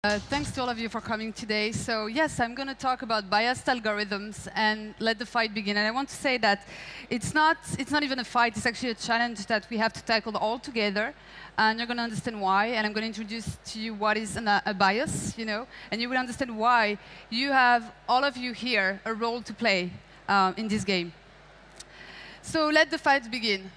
Thanks to all of you for coming today. So yes, I'm going to talk about biased algorithms and let the fight begin. And I want to say that it's not even a fight. It's actually a challenge that we have to tackle all together. And you're going to understand why. And I'm going to introduce to you what is a bias, and you will understand why you have, all of you here, a role to play in this game. So let the fight begin.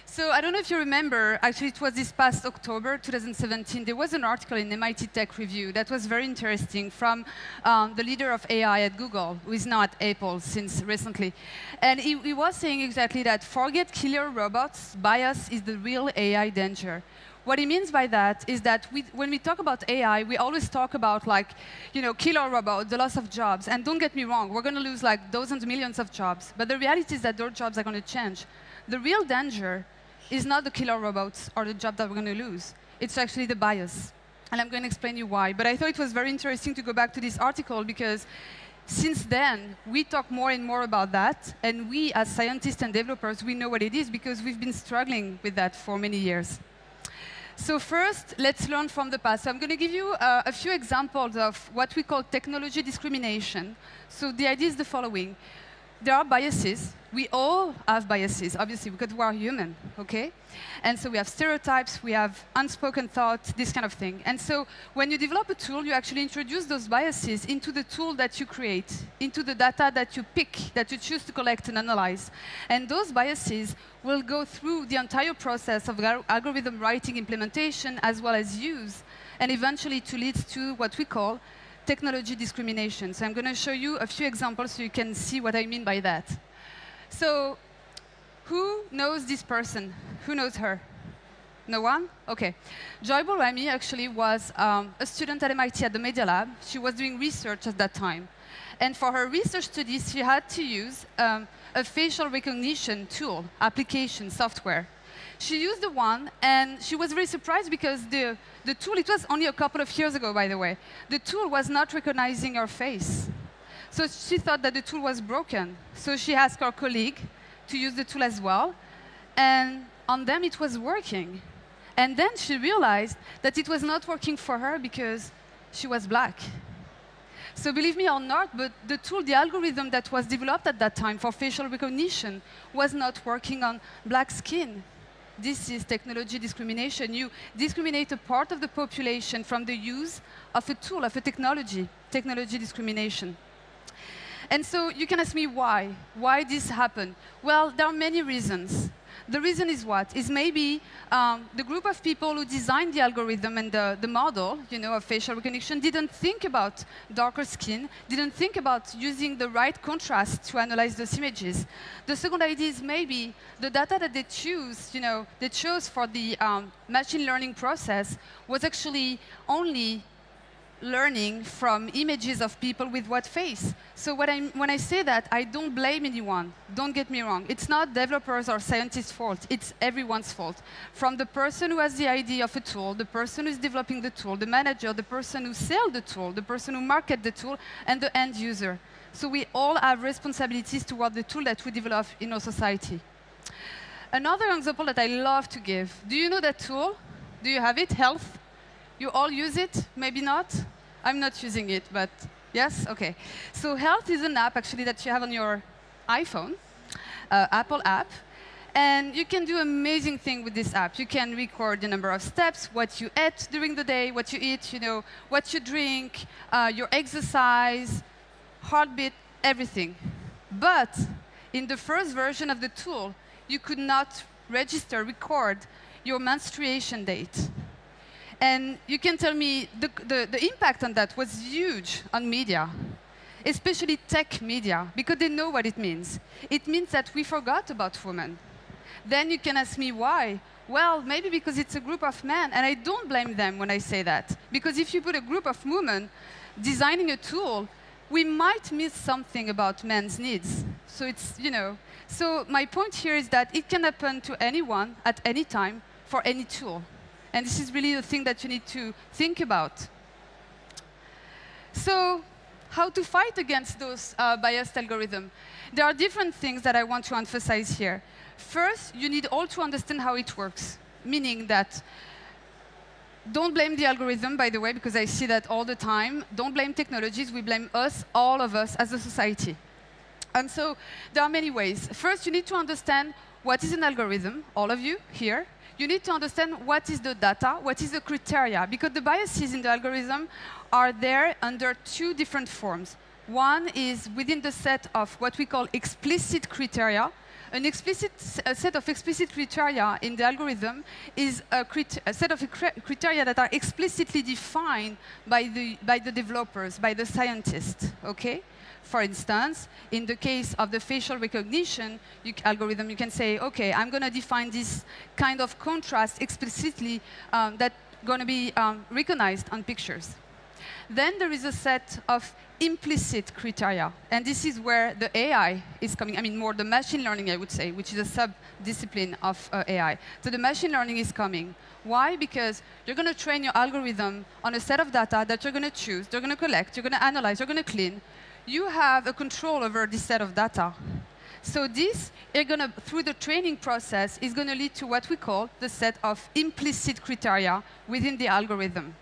So I don't know if you remember, actually it was this past October 2017, there was an article in MIT Tech Review that was very interesting from the leader of AI at Google, who is now at Apple since recently. And he was saying exactly that forget killer robots, bias is the real AI danger. What he means by that is that when we talk about AI, we always talk about killer robots, the loss of jobs. And don't get me wrong, we're going to lose like dozens of millions of jobs. But the reality is that those jobs are going to change. The real danger is not the killer robots or the job that we're going to lose. It's actually the bias. And I'm going to explain you why. But I thought it was very interesting to go back to this article because since then, we talk more and more about that. And we, as scientists and developers, we know what it is because we've been struggling with that for many years. So first, let's learn from the past. So I'm going to give you a few examples of what we call technology discrimination. So the idea is the following. There are biases. We all have biases, obviously, because we are human, OK? And so we have stereotypes, we have unspoken thoughts, this kind of thing. And so when you develop a tool, you actually introduce those biases into the tool that you create, into the data that you pick, that you choose to collect and analyze. And those biases will go through the entire process of algorithm writing implementation, as well as use, and eventually to lead to what we call technology discrimination. So I'm going to show you a few examples so you can see what I mean by that. So who knows this person? Who knows her? No one? OK. Joy Borami actually was a student at MIT at the Media Lab. She was doing research at that time. And for her research studies, she had to use a facial recognition tool, application, software. She used the one, and she was very surprised because the tool, it was only a couple of years ago, by the way, the tool was not recognizing her face. So she thought that the tool was broken. So she asked her colleague to use the tool as well. And on them, it was working. And then she realized that it was not working for her because she was black. So believe me or not, but the tool, the algorithm that was developed at that time for facial recognition was not working on black skin. This is technology discrimination. You discriminate a part of the population from the use of a tool, of a technology discrimination. And so you can ask me why. Why this happened? Well, there are many reasons. The reason is what? Is maybe the group of people who designed the algorithm and the model, of facial recognition didn't think about darker skin, didn't think about using the right contrast to analyze those images. The second idea is maybe the data that they chose for the machine learning process was actually only learning from images of people with what face. So when I say that, I don't blame anyone. Don't get me wrong. It's not developers or scientists' fault. It's everyone's fault. From the person who has the idea of a tool, the person who's developing the tool, the manager, the person who sells the tool, the person who markets the tool, and the end user. So we all have responsibilities toward the tool that we develop in our society. Another example that I love to give. Do you know that tool? Do you have it? Health? You all use it? Maybe not? I'm not using it, but yes? OK. So Health is an app, actually, that you have on your iPhone, Apple app. And you can do amazing things with this app. You can record the number of steps, what you ate during the day, what you eat, what you drink, your exercise, heartbeat, everything. But in the first version of the tool, you could not record your menstruation date. And you can tell me the impact on that was huge on media, especially tech media, because they know what it means. It means that we forgot about women. Then you can ask me why. Well, maybe because it's a group of men, and I don't blame them when I say that. Because if you put a group of women designing a tool, we might miss something about men's needs. So it's, So my point here is that it can happen to anyone at any time for any tool. And this is really the thing that you need to think about. So how to fight against those biased algorithms? There are different things that I want to emphasize here. First, you need all to understand how it works, meaning that Don't blame the algorithm, by the way, because I see that all the time. Don't blame technologies. We blame us, all of us, as a society. And so there are many ways. First, you need to understand what is an algorithm, all of you here. You need to understand what is the data, what is the criteria, because the biases in the algorithm are there under two different forms. One is within the set of what we call explicit criteria. A set of explicit criteria in the algorithm is a set of criteria that are explicitly defined by the developers, by the scientists, okay? For instance, in the case of the facial recognition algorithm, you can say, okay, I'm going to define this kind of contrast explicitly that's going to be recognized on pictures. Then there is a set of implicit criteria. And this is where the AI is coming. I mean, more the machine learning, I would say, which is a sub-discipline of AI. So the machine learning is coming. Why? Because you're going to train your algorithm on a set of data that you're going to choose, you're going to collect, you're going to analyze, you're going to clean. You have a control over this set of data. So this, through the training process, is going to lead to what we call the set of implicit criteria within the algorithm.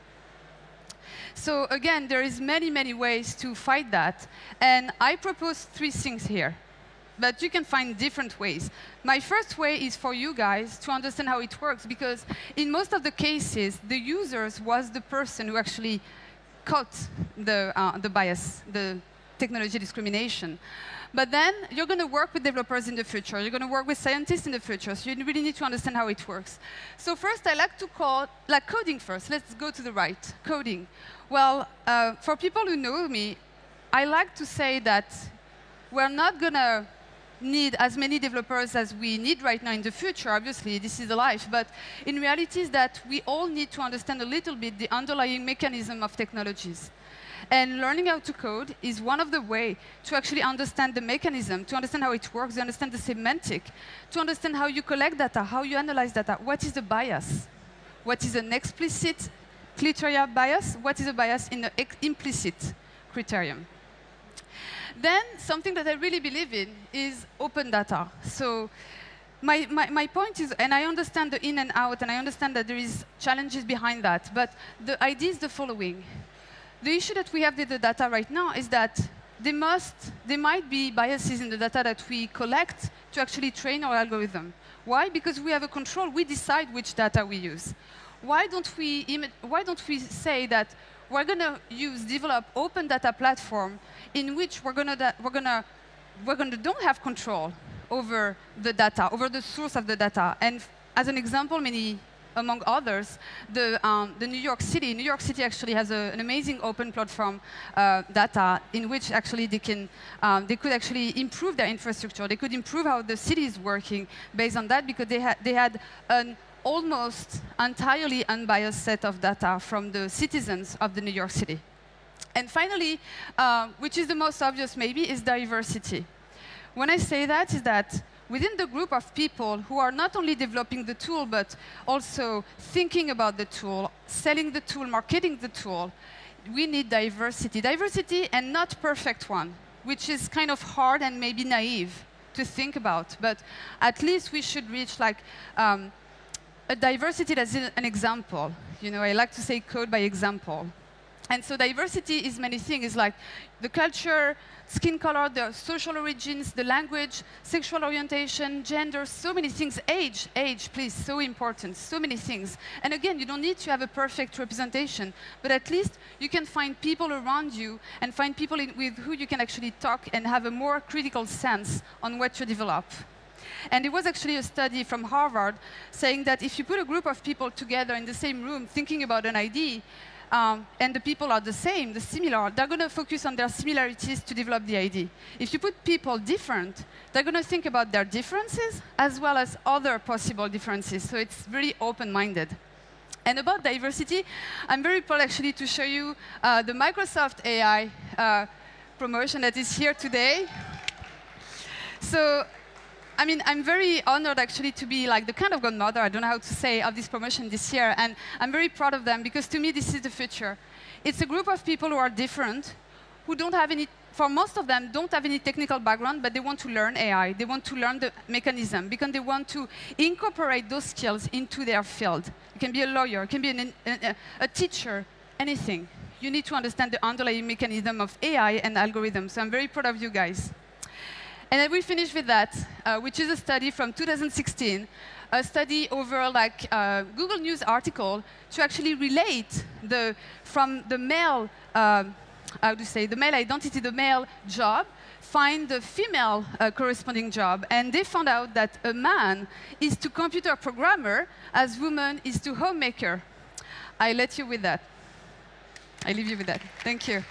So again, there is many, many ways to fight that. And I propose 3 things here. But you can find different ways. My first way is for you guys to understand how it works, because in most of the cases, the users was the person who actually caught the bias, the technology discrimination. But then you're going to work with developers in the future. You're going to work with scientists in the future. So you really need to understand how it works. So first, I like to call coding first. Let's go to the right, coding. Well, for people who know me, I like to say that we're not going to need as many developers as we need right now in the future. Obviously, this is the life. But in reality, is that we all need to understand a little bit the underlying mechanism of technologies. And learning how to code is one of the ways to actually understand the mechanism, to understand how it works, to understand the semantic, to understand how you collect data, how you analyze data. What is the bias? What is an explicit criteria bias? What is a bias in the implicit criterion? Then something that I really believe in is open data. So my point is, and I understand the in and out, and I understand that there is challenges behind that, but the idea is the following. The issue that we have with the data right now is that there might be biases in the data that we collect to actually train our algorithm. Why? Because we have a control. We decide which data we use. Why don't we say that we're going to develop open data platform in which we're going to don't have control over the data, over the source of the data. And as an example, among others, the New York City actually has an amazing open platform data in which actually they could actually improve their infrastructure. They could improve how the city is working based on that, because they had an almost entirely unbiased set of data from the citizens of the New York City. And finally, which is the most obvious maybe, is diversity. When I say that, is that within the group of people who are not only developing the tool, but also thinking about the tool, selling the tool, marketing the tool, we need diversity. Diversity, and not perfect one, which is kind of hard and maybe naive to think about. But at least we should reach a diversity that's an example. You know, I like to say code by example. And so diversity is many things. It's like the culture, skin color, the social origins, the language, sexual orientation, gender, so many things. Age, please, so important, so many things. And again, you don't need to have a perfect representation, but at least you can find people around you and find people with who you can actually talk and have a more critical sense on what you develop. And there was actually a study from Harvard saying that if you put a group of people together in the same room thinking about an idea, and the people are the same, similar, they're going to focus on their similarities to develop the idea. If you put people different, they're going to think about their differences as well as other possible differences. So it's really open-minded. And about diversity, I'm very proud actually to show you the Microsoft AI promotion that is here today. So, I mean, I'm very honored actually to be like the kind of godmother, I don't know how to say, of this promotion this year. And I'm very proud of them because to me, this is the future. It's a group of people who are different, who don't have any for most of them, don't have any technical background, but they want to learn AI. They want to learn the mechanism because they want to incorporate those skills into their field. You can be a lawyer, you can be a teacher, anything. You need to understand the underlying mechanism of AI and algorithms. So I'm very proud of you guys. And then we finish with that, which is a study from 2016, a study over like Google News article to actually relate from the male, how to say, the male identity, the male job, find the female corresponding job. And they found out that a man is to computer programmer as woman is to homemaker. I let you with that. I leave you with that. Thank you.